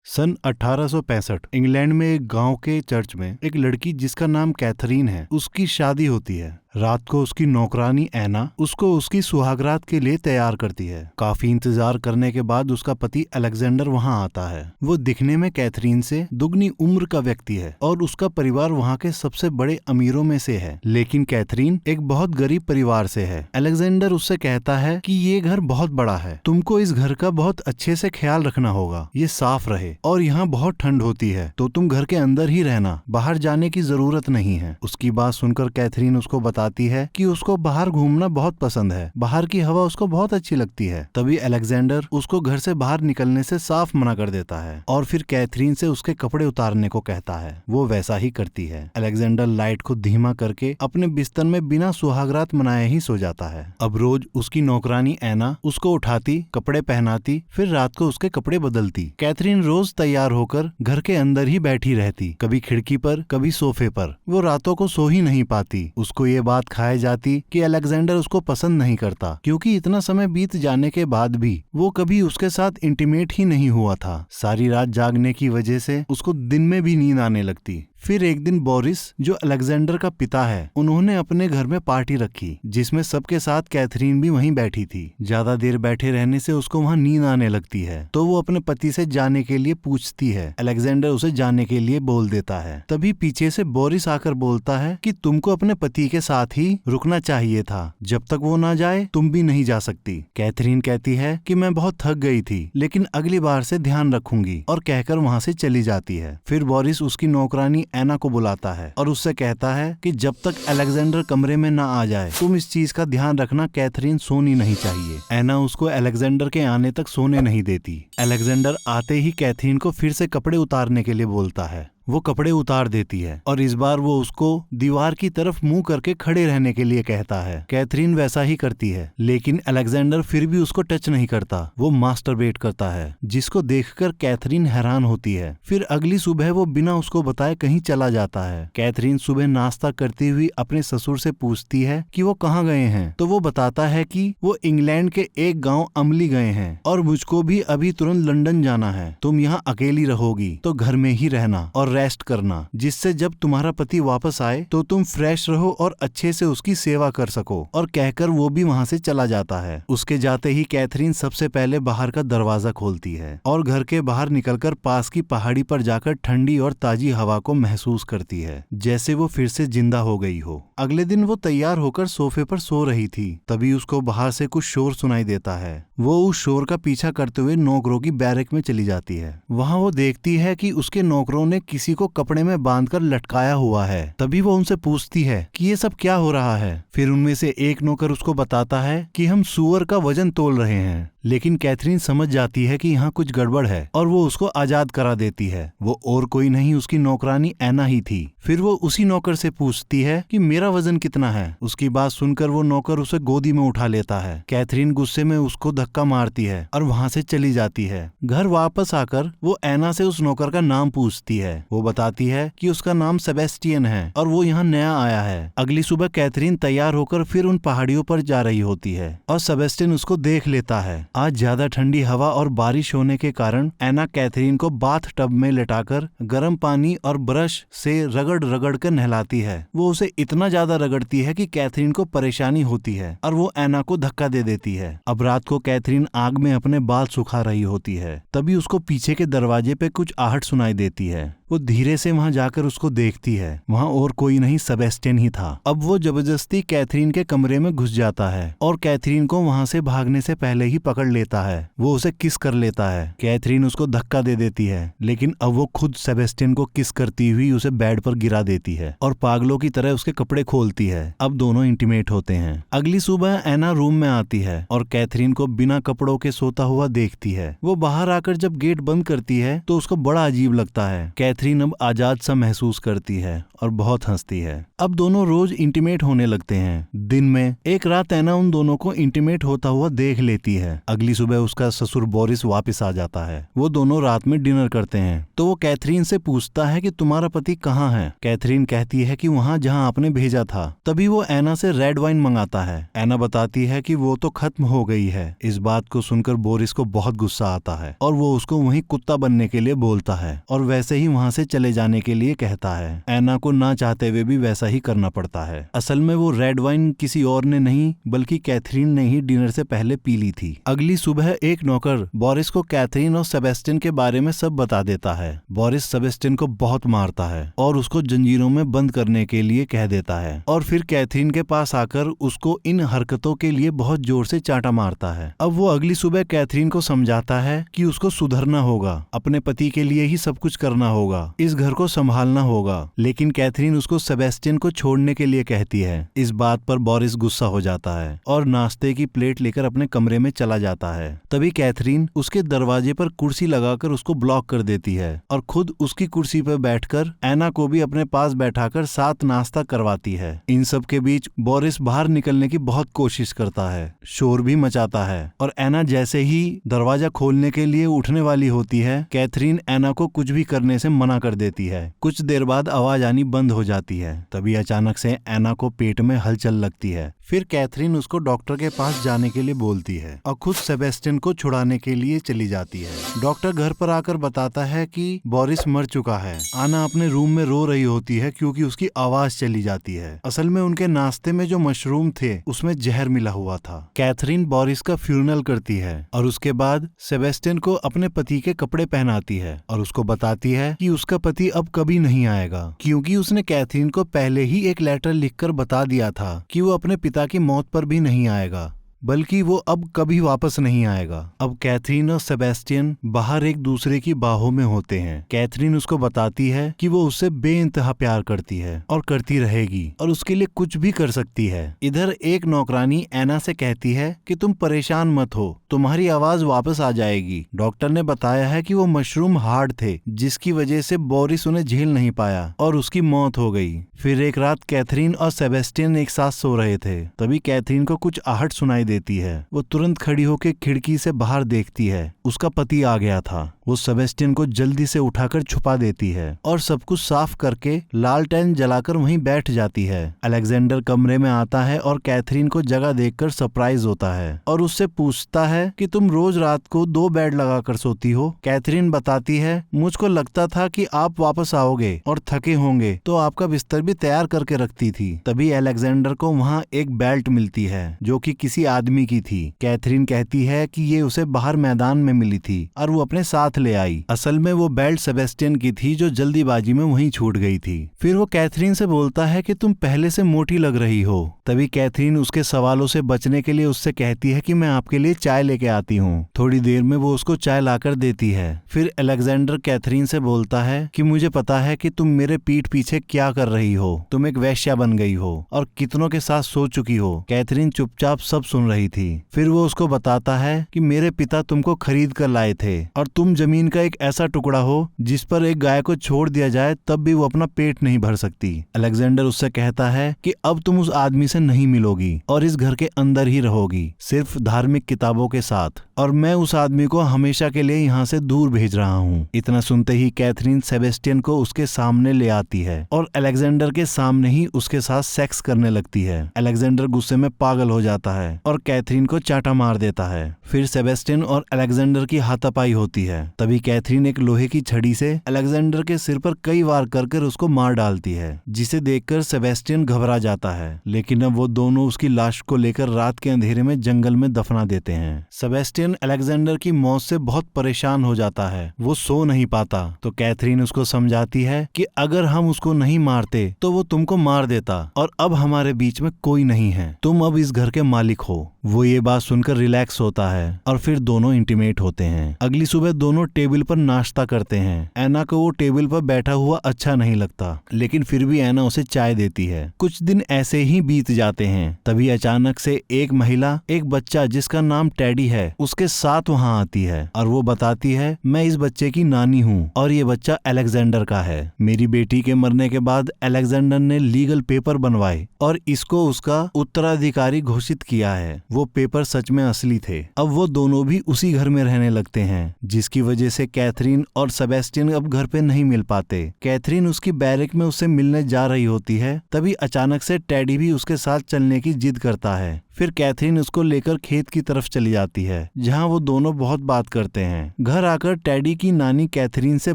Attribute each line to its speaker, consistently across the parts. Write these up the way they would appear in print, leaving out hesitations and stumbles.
Speaker 1: सन 1865 England में एक गांव के चर्च में एक लड़की जिसका नाम कैथरीन है, उसकी शादी होती है। रात को उसकी नौकरानी एना उसको उसकी सुहागरात के लिए तैयार करती है। काफी इंतजार करने के बाद उसका पति अलेक्जेंडर वहां आता है। वो दिखने में कैथरीन से दुगनी उम्र का व्यक्ति है और उसका परिवार वहां के सबसे बड़े अमीरों में से है, लेकिन कैथरीन एक बहुत गरीब परिवार से है। अलेक्जेंडर उससे कहता है कि ये घर बहुत बड़ा है, तुमको इस घर का बहुत अच्छे से ख्याल रखना होगा, ये साफ रहे और यहाँ बहुत ठंड होती है, तो तुम घर के अंदर ही रहना, बाहर जाने की जरूरत नहीं है। उसकी बात सुनकर कैथरीन उसको बताती है कि उसको बाहर घूमना बहुत पसंद है, बाहर की हवा उसको बहुत अच्छी लगती है। तभी अलेक्जेंडर उसको घर से बाहर निकलने से साफ मना कर देता है और फिर कैथरीन से उसके कपड़े उतारने को कहता है। वो वैसा ही करती है। अलेक्जेंडर लाइट को धीमा करके अपने बिस्तर में बिना सुहागरात मनाए ही सो जाता है। अब रोज उसकी नौकरानी एना उसको उठाती, कपड़े पहनाती, फिर रात को उसके कपड़े बदलती। कैथरीन रोज तैयार होकर घर के अंदर ही बैठी रहती, कभी खिड़की पर, कभी सोफे पर। वो रातों को सो ही नहीं पाती। उसको ये बात खाई जाती कि अलेक्जेंडर उसको पसंद नहीं करता, क्योंकि इतना समय बीत जाने के बाद भी वो कभी उसके साथ इंटीमेट ही नहीं हुआ था। सारी रात जागने की वजह से उसको दिन में भी नींद आने लगती। फिर एक दिन बोरिस, जो अलेक्जेंडर का पिता है, उन्होंने अपने घर में पार्टी रखी, जिसमें सबके साथ कैथरीन भी वहीं बैठी थी। ज्यादा देर बैठे रहने से उसको वहां नींद आने लगती है, तो वो अपने पति से जाने के लिए पूछती है। अलेक्जेंडर उसे जाने के लिए बोल देता है। तभी पीछे से बोरिस आकर बोलता है कि तुमको अपने पति के साथ ही रुकना चाहिए था, जब तक वो ना जाए तुम भी नहीं जा सकती। कैथरीन कहती है कि मैं बहुत थक गई थी, लेकिन अगली बार से ध्यान रखूंगी, और कहकर वहां से चली जाती है। फिर बोरिस उसकी नौकरानी एना को बुलाता है और उससे कहता है कि जब तक अलेक्जेंडर कमरे में ना आ जाए तुम इस चीज का ध्यान रखना, कैथरीन सोनी नहीं चाहिए। एना उसको अलेक्जेंडर के आने तक सोने नहीं देती। अलेक्जेंडर आते ही कैथरीन को फिर से कपड़े उतारने के लिए बोलता है। वो कपड़े उतार देती है और इस बार वो उसको दीवार की तरफ मुंह करके खड़े रहने के लिए कहता है। कैथरीन वैसा ही करती है, लेकिन अलेक्जेंडर फिर भी उसको टच नहीं करता। वो मास्टरबेट करता है, जिसको देखकर कैथरीन हैरान होती है। फिर अगली सुबह वो बिना उसको बताए कहीं चला जाता है। कैथरीन सुबह नाश्ता करती हुई अपने ससुर से पूछती है कि वो कहाँ गए हैं, तो वो बताता है कि वो इंग्लैंड के एक गाँव अमली गए हैं और मुझको भी अभी तुरंत लंदन जाना है। तुम यहाँ अकेली रहोगी तो घर में ही रहना और रेस्ट करना, जिससे जब तुम्हारा पति वापस आए तो तुम फ्रेश रहो और अच्छे से उसकी सेवा कर सको। और कहकर वो भी वहां से चला जाता है। उसके जाते ही कैथरीन सबसे पहले बाहर का दरवाजा खोलती है और घर के बाहर निकलकर पास की पहाड़ी पर जाकर ठंडी और ताजी हवा को महसूस करती है, जैसे वो फिर से जिंदा हो गई हो। अगले दिन वो तैयार होकर सोफे पर सो रही थी, तभी उसको बाहर से कुछ शोर सुनाई देता है। वो उस शोर का पीछा करते हुए नौकरों की बैरक में चली जाती है। वहाँ वो देखती है कि उसके नौकरों ने किसी को कपड़े में बांधकर लटकाया हुआ है। तभी वो उनसे पूछती है कि ये सब क्या हो रहा है। फिर उनमें से एक नौकर उसको बताता है कि हम सूअर का वजन तोल रहे हैं। लेकिन कैथरीन समझ जाती है कि यहाँ कुछ गड़बड़ है और वो उसको आजाद करा देती है। वो और कोई नहीं, उसकी नौकरानी एना ही थी। फिर वो उसी नौकर से पूछती है कि मेरा वजन कितना है। उसकी बात सुनकर वो नौकर उसे गोदी में उठा लेता है। कैथरीन गुस्से में उसको धक्का मारती है और वहाँ से चली जाती है। घर वापस आकर वो एना से उस नौकर का नाम पूछती है। वो बताती है कि उसका नाम सेबेस्टियन है और वो यहाँ नया आया है। अगली सुबह कैथरीन तैयार होकर फिर उन पहाड़ियों पर जा रही होती है और सेबेस्टियन उसको देख लेता है। आज ज्यादा ठंडी हवा और बारिश होने के कारण एना कैथरीन को बाथ टब में लेटाकर गर्म पानी और ब्रश से रगड़ रगड़ कर नहलाती है। वो उसे इतना ज्यादा रगड़ती है कि कैथरीन को परेशानी होती है और वो एना को धक्का दे देती है। अब रात को कैथरीन आग में अपने बाल सुखा रही होती है, तभी उसको पीछे के दरवाजे पे कुछ आहट सुनाई देती है। वो धीरे से वहां जाकर उसको देखती है। वहां और कोई नहीं, सेबेस्टियन ही था। अब वो जबरदस्ती कैथरीन के कमरे में घुस जाता है और कैथरीन को वहां से भागने से पहले ही पकड़ लेता है। वो उसे किस कर लेता है। कैथरीन उसको धक्का दे देती है, लेकिन अब वो खुद सेबेस्टियन को किस करती हुई उसे बेड पर गिरा देती है और पागलों की तरह उसके कपड़े खोलती है। अब दोनों इंटीमेट होते हैं। अगली सुबह एना रूम में आती है और कैथरीन को बिना कपड़ों के सोता हुआ देखती है। वो बाहर आकर जब गेट बंद करती है तो उसको बड़ा अजीब लगता है। कैथरीन कैथरीन अब आजाद सा महसूस करती है और बहुत हंसती है। अब दोनों रोज इंटीमेट होने लगते हैं। दिन में एक रात एना उन दोनों को इंटीमेट होता हुआ देख लेती है। अगली सुबह उसका ससुर बोरिस वापस आ जाता है। वो दोनों रात में डिनर करते हैं तो वो कैथरीन से पूछता है कि तुम्हारा पति कहाँ है। कैथरीन कहती है कि वहाँ जहाँ आपने भेजा था। तभी वो एना से रेड वाइन मंगाता है। एना बताती है कि वो तो खत्म हो गई है। इस बात को सुनकर बोरिस को बहुत गुस्सा आता है और वो उसको वहीं कुत्ता बनने के लिए बोलता है और वैसे ही वहाँ से चले जाने के लिए कहता है। एना को ना चाहते हुए भी वैसा ही करना पड़ता है। असल में वो रेड वाइन किसी और ने नहीं बल्कि कैथरीन ने ही डिनर से पहले पी ली थी। अगली सुबह एक नौकर बोरिस को कैथरीन और सेबेस्टियन के बारे में सब बता देता है। बोरिस सेबेस्टियन को बहुत मारता है और उसको जंजीरों में बंद करने के लिए कह देता है और फिर कैथरीन के पास आकर उसको इन हरकतों के लिए बहुत जोर से चांटा मारता है। अब वो अगली सुबह कैथरीन को समझाता है कि उसको सुधरना होगा, अपने पति के लिए ही सब कुछ करना होगा, इस घर को संभालना होगा। लेकिन कैथरीन उसको सेबेस्टियन को छोड़ने के लिए कहती है। इस बात पर बोरिस गुस्सा हो जाता है और नाश्ते की प्लेट लेकर अपने कमरे में चला जाता है। तभी कैथरीन उसके दरवाजे पर कुर्सी लगाकर उसको ब्लॉक कर देती है और खुद उसकी कुर्सी पर बैठकर एना को भी अपने पास बैठाकर साथ नाश्ता करवाती है। इन सब के बीच बोरिस बाहर निकलने की बहुत कोशिश करता है, शोर भी मचाता है और एना जैसे ही दरवाजा खोलने के लिए उठने वाली होती है, कैथरीन एना को कुछ भी करने से मना कर देती है। कुछ देर बाद आवाज आनी बंद हो जाती है। तभी अचानक से एना को पेट में हलचल लगती है। फिर कैथरीन उसको डॉक्टर के पास जाने के लिए बोलती है और खुद सेबेस्टियन को छुड़ाने के लिए चली जाती है। डॉक्टर घर पर आकर बताता है कि बोरिस मर चुका है। आना अपने रूम में रो रही होती है क्योंकि उसकी आवाज चली जाती है। असल में उनके नाश्ते में जो मशरूम थे उसमें जहर मिला हुआ था। कैथरीन बोरिस का फ्यूनरल करती है और उसके बाद सेबेस्टियन को अपने पति के कपड़े पहनाती है और उसको बताती है कि उसका पति अब कभी नहीं आएगा क्योंकि उसने कैथरीन को पहले ही एक लेटर लिखकर बता दिया था कि वो अपने पिता की मौत पर भी नहीं आएगा, बल्कि वो अब कभी वापस नहीं आएगा। अब कैथरीन और सेबेस्टियन बाहर एक दूसरे की बाहों में होते हैं। कैथरीन उसको बताती है कि वो उससे बेइंतहा प्यार करती है और करती रहेगी और उसके लिए कुछ भी कर सकती है। इधर एक नौकरानी एना से कहती है कि तुम परेशान मत हो, तुम्हारी आवाज वापस आ जाएगी। डॉक्टर ने बताया है कि वो मशरूम हार्ड थे जिसकी वजह से बोरिस उन्हें झेल नहीं पाया और उसकी मौत हो गई। फिर एक रात कैथरीन और सेबेस्टियन एक साथ सो रहे थे। तभी कैथरीन को कुछ आहट सुनाई देती है। वो तुरंत खड़ी होकर खिड़की से बाहर देखती है। उसका पति आ गया था। वो सेबेस्टियन को जल्दी से उठाकर छुपा देती है और सब कुछ साफ करके लालटेन जलाकर वहीं बैठ जाती है। अलेक्जेंडर कमरे में आता है और कैथरीन को जगह देखकर सरप्राइज होता है और उससे पूछता है कि तुम रोज रात को 2 बेड लगाकर सोती हो। कैथरीन बताती है, मुझको लगता था कि आप वापस आओगे और थके होंगे तो आपका बिस्तर भी तैयार करके रखती थी। तभी अलेक्जेंडर को वहाँ एक बेल्ट मिलती है जो कि किसी आदमी की थी। कैथरीन कहती है कि ये उसे बाहर मैदान में मिली थी और वो अपने साथ ले आई। असल में वो बेल्ट सेबेस्टियन की थी जो जल्दीबाजी में वहीं छूट गई थी। फिर वो कैथरीन से बोलता है कि तुम पहले से मोटी लग रही हो। तभी कैथरीन उसके सवालों से बचने के लिए उससे कहती है कि मैं आपके लिए चाय लेके आती हूँ। थोड़ी देर में वो उसको चाय लाकर देती है। फिर अलेक्जेंडर कैथरीन से बोलता है कि मुझे पता है कि तुम मेरे पीठ पीछे क्या कर रही हो। तुम एक वेश्या बन गई हो और कितनों के साथ सो चुकी हो। कैथरीन चुपचाप सब सुन रही थी। फिर वो उसको बताता है कि मेरे पिता तुमको खरीद कर लाए थे और तुम जमीन का एक ऐसा टुकड़ा हो जिस पर एक गाय को छोड़ दिया जाए तब भी वो अपना पेट नहीं भर सकती। अलेक्जेंडर उससे कहता है कि अब तुम उस आदमी से नहीं मिलोगी और इस घर के अंदर ही रहोगी, सिर्फ धार्मिक किताबों के साथ, और मैं उस आदमी को हमेशा के लिए यहाँ से दूर भेज रहा हूँ। इतना सुनते ही कैथरीन सेबेस्टियन को उसके सामने ले आती है और अलेक्जेंडर के सामने ही उसके साथ सेक्स करने लगती है। अलेक्जेंडर गुस्से में पागल हो जाता है और कैथरीन को चांटा मार देता है। फिर सेबेस्टियन और अलेक्जेंडर की हाथापाई होती है। तभी कैथरीन एक लोहे की छड़ी से अलेक्जेंडर के सिर पर कई वार कर उसको मार डालती है, जिसे देखकर सेबेस्टियन घबरा जाता है। लेकिन अब वो दोनों उसकी लाश को लेकर रात के अंधेरे में जंगल में दफना देते हैं। सेबेस्टियन अलेक्जेंडर की मौत से बहुत परेशान हो जाता है। वो सो नहीं पाता तो कैथरीन उसको समझाती है कि अगर हम उसको नहीं मारते तो वो तुमको मार देता और अब हमारे बीच में कोई नहीं है। तुम अब इस घर के मालिक हो। वो ये बात सुनकर रिलैक्स होता है और फिर दोनों इंटीमेट होते हैं। अगली सुबह दोनों टेबल पर नाश्ता करते हैं। ऐना को वो टेबल पर बैठा हुआ अच्छा नहीं लगता, लेकिन फिर भी ऐना उसे चाय देती है। कुछ दिन ऐसे ही बीत जाते हैं। तभी अचानक से एक महिला एक बच्चा जिसका नाम टेडी है उसके साथ वहाँ आती है और वो बताती है, मैं इस बच्चे की नानी हूँ और ये बच्चा अलेक्जेंडर का है। मेरी बेटी के मरने के बाद अलेक्जेंडर ने लीगल पेपर बनवाए और इसको उसका उत्तराधिकारी घोषित किया है। वो पेपर सच में असली थे। अब वो दोनों भी उसी घर में रहने लगते हैं, जिसकी वजह से कैथरीन और सेबेस्टियन अब घर पे नहीं मिल पाते। कैथरीन उसकी बैरक में उससे मिलने जा रही होती है, तभी अचानक से टेडी भी उसके साथ चलने की जिद करता है। फिर कैथरीन उसको लेकर खेत की तरफ चली जाती है, जहाँ वो दोनों बहुत बात करते हैं। घर आकर टेडी की नानी कैथरीन से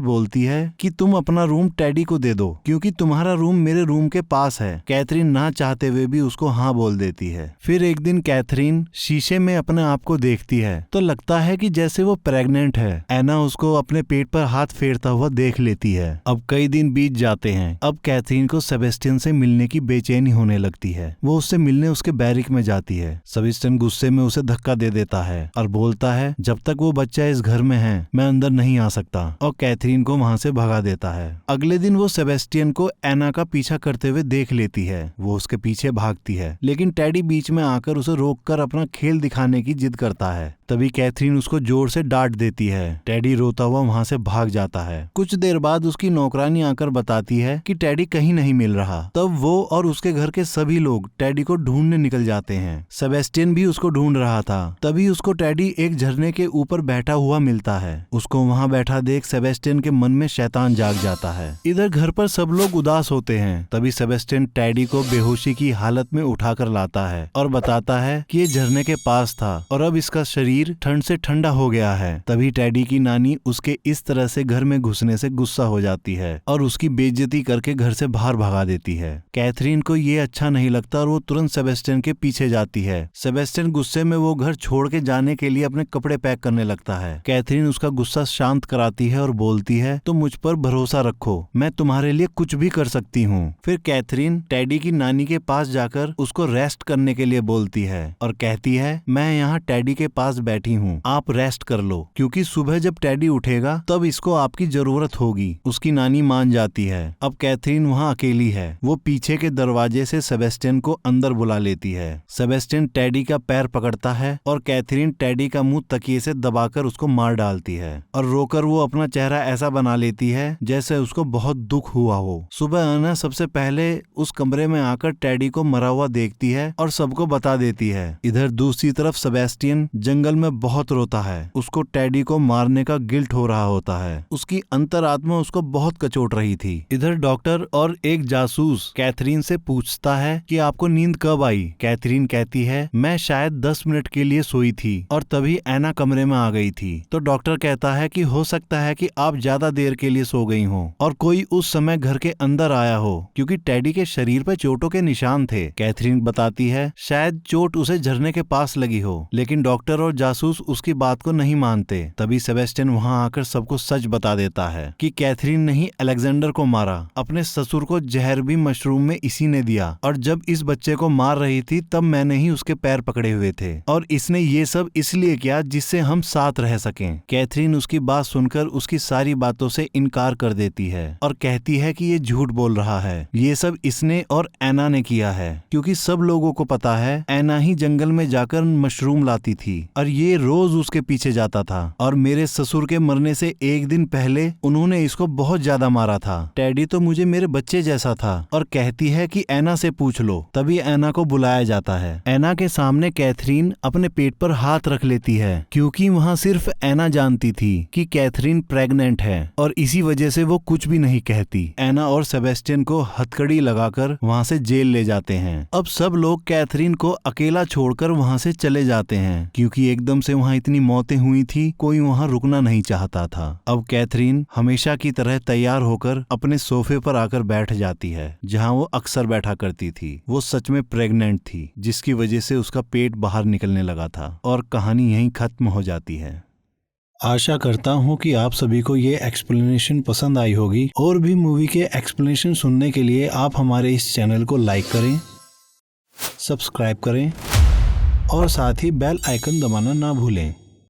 Speaker 1: बोलती है कि तुम अपना रूम टेडी को दे दो, क्योंकि तुम्हारा रूम मेरे रूम के पास है। कैथरीन ना चाहते हुए भी उसको हाँ बोल देती है। फिर एक दिन कैथरीन शीशे में अपने आप को देखती है तो लगता है कि जैसे वो प्रेग्नेंट है। ऐना उसको अपने पेट पर हाथ फेरता हुआ देख लेती है। अब कई दिन बीत जाते हैं। अब कैथरीन को सेबेस्टियन से मिलने की बेचैनी होने लगती है। वो उससे मिलने उसके बैरिक में जाती है। सेबेस्टियन गुस्से में उसे धक्का दे देता है और बोलता है, जब तक वो बच्चा इस घर में है मैं अंदर नहीं आ सकता, और कैथरीन को वहाँ से भगा देता है। अगले दिन वो सेबेस्टियन को ऐना का पीछा करते हुए देख लेती है। वो उसके पीछे भागती है, लेकिन टेडी बीच में आकर उसे रोककर अपना खेल दिखाने की जिद करता है। तभी कैथरीन उसको जोर से डांट देती है। टेडी रोता हुआ वहाँ से भाग जाता है। कुछ देर बाद उसकी नौकरानी आकर बताती है कि टेडी कहीं नहीं मिल रहा। तब वो और उसके घर के सभी लोग टेडी को ढूंढने निकल जाते हैं। सेबेस्टियन भी उसको ढूंढ रहा था। तभी उसको टेडी एक झरने के ऊपर बैठा हुआ मिलता है। उसको वहाँ बैठा देख सेबेस्टियन के मन में शैतान जाग जाता है। इधर घर पर सब लोग उदास होते हैं। तभी सेबेस्टियन टेडी को बेहोशी की हालत में उठाकर लाता है और बताता है कि ये झरने के पास था और अब इसका शरीर ठंड से ठंडा हो गया है। तभी टेडी की नानी उसके इस तरह से घर में घुसने से गुस्सा हो जाती है और उसकी बेइज्जती करके घर से बाहर भगा देती है। कैथरीन को ये अच्छा नहीं लगता और वो तुरंत सेबेस्टियन के पीछे जाती है। सेबेस्टियन गुस्से में वो घर छोड़ के जाने के लिए अपने कपड़े पैक करने लगता है। कैथरीन उसका गुस्सा शांत कराती है और बोलती है, तुम मुझ पर भरोसा रखो, मैं तुम्हारे लिए कुछ भी कर सकती हूँ। फिर कैथरीन टेडी की नानी के पास जाकर उसको रेस्ट करने के लिए बोलती है और कहती है, मैं यहाँ टेडी के पास बैठी हूँ, आप रेस्ट कर लो, क्योंकि सुबह जब टेडी उठेगा तब इसको आपकी जरूरत होगी। उसकी नानी मान जाती है। अब कैथरीन वहाँ अकेली है। वो पीछे के दरवाजे से सेबेस्टियन को अंदर बुला लेती है। सेबेस्टियन टेडी का पैर पकड़ता है और कैथरीन टेडी का मुंह तकिए से दबाकर उसको मार डालती है और रोकर वो अपना चेहरा ऐसा बना लेती है जैसे उसको बहुत दुख हुआ हो। सुबह ऐना सबसे पहले उस कमरे में आकर टेडी को मरा हुआ देखती है और सबको बता देती है। इधर दूसरी तरफ सेबेस्टियन जंगल में बहुत रोता है। उसको टेडी को मारने का गिल्ट हो रहा होता है। उसकी अंतरात्मा उसको बहुत कचोट रही थी। इधर डॉक्टर और एक जासूस कैथरीन से पूछता है कि आपको नींद कब आई। कैथरीन कहती है, मैं शायद 10 मिनट के लिए सोई थी और तभी ऐना कमरे में आ गई थी। तो डॉक्टर कहता है कि हो सकता है कि आप ज्यादा देर के लिए सो गई हो और कोई उस समय घर के अंदर आया हो, क्योंकि टेडी के शरीर पर चोटों के निशान थे। कैथरीन बताती है शायद चोट उसे झरने के पास लगी हो, लेकिन डॉक्टर और जासूस उसकी बात को नहीं मानते। तभी सेबेस्टियन वहाँ आकर सबको सच बता देता है कि कैथरीन ने ही अलेक्जेंडर को मारा। अपने ससुर को जहर भी मशरूम में इसी ने दिया और जब इस बच्चे को मार रही थी तब मैंने ही उसके पैर पकड़े हुए थे और इसने ये सब इसलिए किया जिससे हम साथ रह सकें। कैथरीन उसकी बात सुनकर उसकी सारी बातों से इनकार कर देती है और कहती है कि ये झूठ बोल रहा है। ये सब इसने और ऐना ने किया है, क्योंकि सब लोगों को पता है ऐना ही जंगल में जाकर मशरूम लाती थी और ये रोज उसके पीछे जाता था और मेरे ससुर के मरने से एक दिन पहले उन्होंने इसको बहुत ज्यादा मारा था। टेडी तो मुझे मेरे बच्चे जैसा था। और कहती है कि ऐना से पूछ लो। तभी ऐना को बुलाया जाता है। ऐना के सामने कैथरीन अपने पेट पर हाथ रख लेती है, क्योंकि वहाँ सिर्फ ऐना जानती थी कि कैथरीन प्रेग्नेंट है और इसी वजह से वो कुछ भी नहीं कहती। ऐना और सेबेस्टियन को हथकड़ी लगाकर वहाँ से जेल ले जाते हैं। अब सब लोग कैथरीन को अकेला छोड़कर वहाँ से चले जाते हैं, क्योंकि एकदम से वहाँ इतनी मौतें हुई थी, कोई वहाँ रुकना नहीं चाहता था। अब कैथरीन हमेशा की तरह तैयार होकर अपने सोफे पर आकर बैठ जाती है, जहाँ वो अक्सर बैठा करती थी। वो सच में प्रेग्नेंट थी, जिसकी वजह से उसका पेट बाहर निकलने लगा था और कहानी यहीं खत्म हो जाती है। आशा करता हूँ कि आप सभी को ये एक्सप्लेनेशन पसंद आई होगी। और भी मूवी के एक्सप्लेनेशन सुनने के लिए आप हमारे इस चैनल को लाइक करें, सब्सक्राइब करें और साथ ही बेल आइकन दबाना ना भूलें।